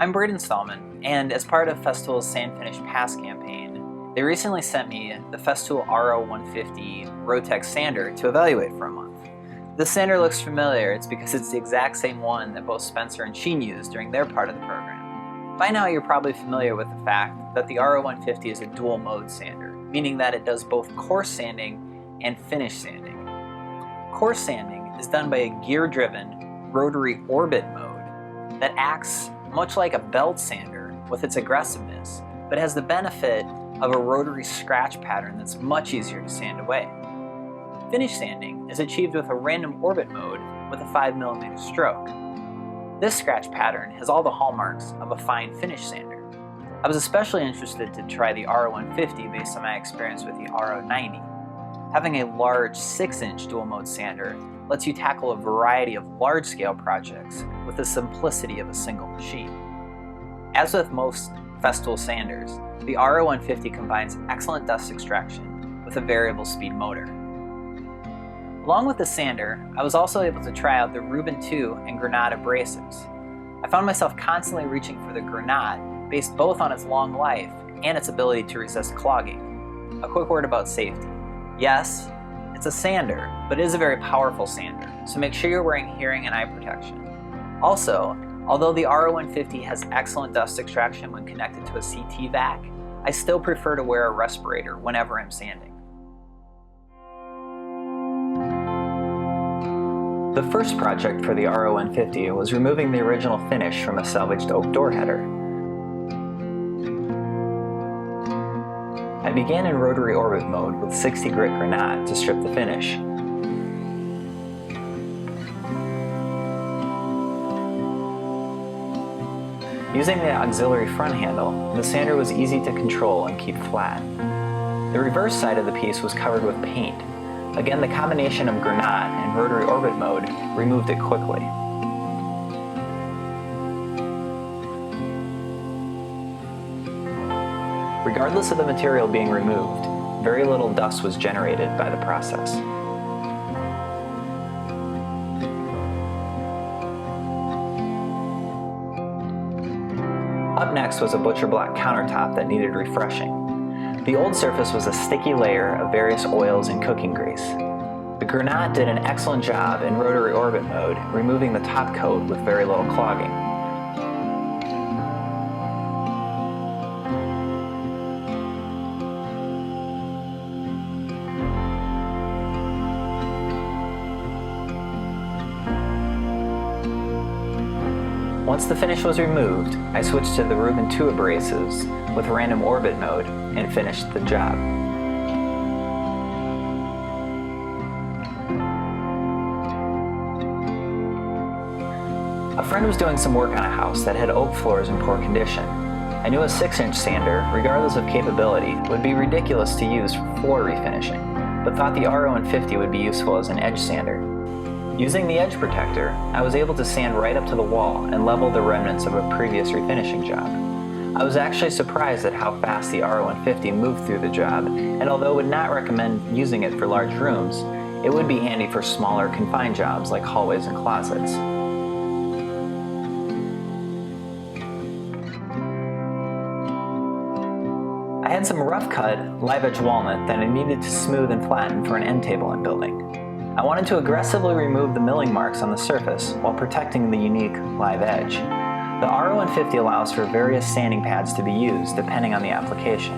I'm Braden Stadlman, and as part of Festool's Sand Finish Pass campaign, they recently sent me the Festool RO150 Rotex sander to evaluate for a month. This sander looks familiar. It's because it's the exact same one that both Spencer and Sheen used during their part of the program. By now you're probably familiar with the fact that the RO150 is a dual mode sander, meaning that it does both coarse sanding and finish sanding. Coarse sanding is done by a gear-driven rotary orbit mode that acts much like a belt sander with its aggressiveness, but has the benefit of a rotary scratch pattern that's much easier to sand away. Finish sanding is achieved with a random orbit mode with a 5mm stroke. This scratch pattern has all the hallmarks of a fine finish sander. I was especially interested to try the RO150 based on my experience with the RO90. Having a large 6-inch dual mode sander lets you tackle a variety of large-scale projects with the simplicity of a single machine. As with most Festool sanders, the RO150 combines excellent dust extraction with a variable speed motor. Along with the sander, I was also able to try out the Rubin 2 and Granat abrasives. I found myself constantly reaching for the Granat based both on its long life and its ability to resist clogging. A quick word about safety. Yes, it's a sander, but it is a very powerful sander, so make sure you're wearing hearing and eye protection. Also, although the RO150 has excellent dust extraction when connected to a CT vac, I still prefer to wear a respirator whenever I'm sanding. The first project for the RO150 was removing the original finish from a salvaged oak door header. I began in rotary orbit mode with 60 grit Granat to strip the finish. Using the auxiliary front handle, the sander was easy to control and keep flat. The reverse side of the piece was covered with paint. Again, the combination of Granat and rotary orbit mode removed it quickly. Regardless of the material being removed, very little dust was generated by the process. Up next was a butcher block countertop that needed refreshing. The old surface was a sticky layer of various oils and cooking grease. The Granat did an excellent job in rotary orbit mode, removing the top coat with very little clogging. Once the finish was removed, I switched to the Rubin 2 abrasives with random orbit mode and finished the job. A friend was doing some work on a house that had oak floors in poor condition. I knew a 6-inch sander, regardless of capability, would be ridiculous to use for floor refinishing, but thought the RO150 would be useful as an edge sander. Using the edge protector, I was able to sand right up to the wall and level the remnants of a previous refinishing job. I was actually surprised at how fast the RO150 moved through the job, and although I would not recommend using it for large rooms, it would be handy for smaller confined jobs like hallways and closets. I had some rough cut, live edge walnut that I needed to smooth and flatten for an end table I'm building. I wanted to aggressively remove the milling marks on the surface while protecting the unique live edge. The RO150 allows for various sanding pads to be used depending on the application.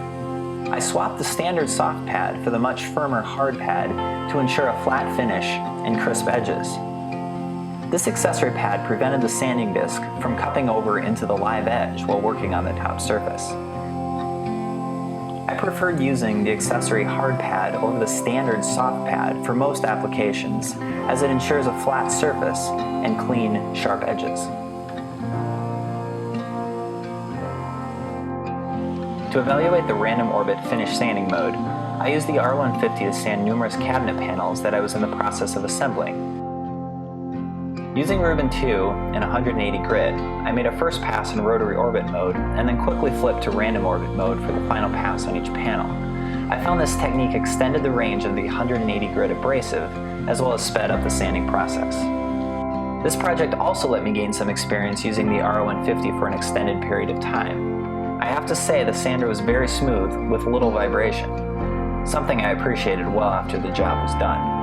I swapped the standard soft pad for the much firmer hard pad to ensure a flat finish and crisp edges. This accessory pad prevented the sanding disc from cupping over into the live edge while working on the top surface. I preferred using the accessory hard pad over the standard soft pad for most applications, as it ensures a flat surface and clean, sharp edges. To evaluate the random orbit finish sanding mode, I used the RO150 to sand numerous cabinet panels that I was in the process of assembling. Using Rubin 2 and 180 grit, I made a first pass in rotary orbit mode and then quickly flipped to random orbit mode for the final pass on each panel. I found this technique extended the range of the 180 grit abrasive as well as sped up the sanding process. This project also let me gain some experience using the RO150 for an extended period of time. I have to say the sander was very smooth with little vibration, something I appreciated well after the job was done.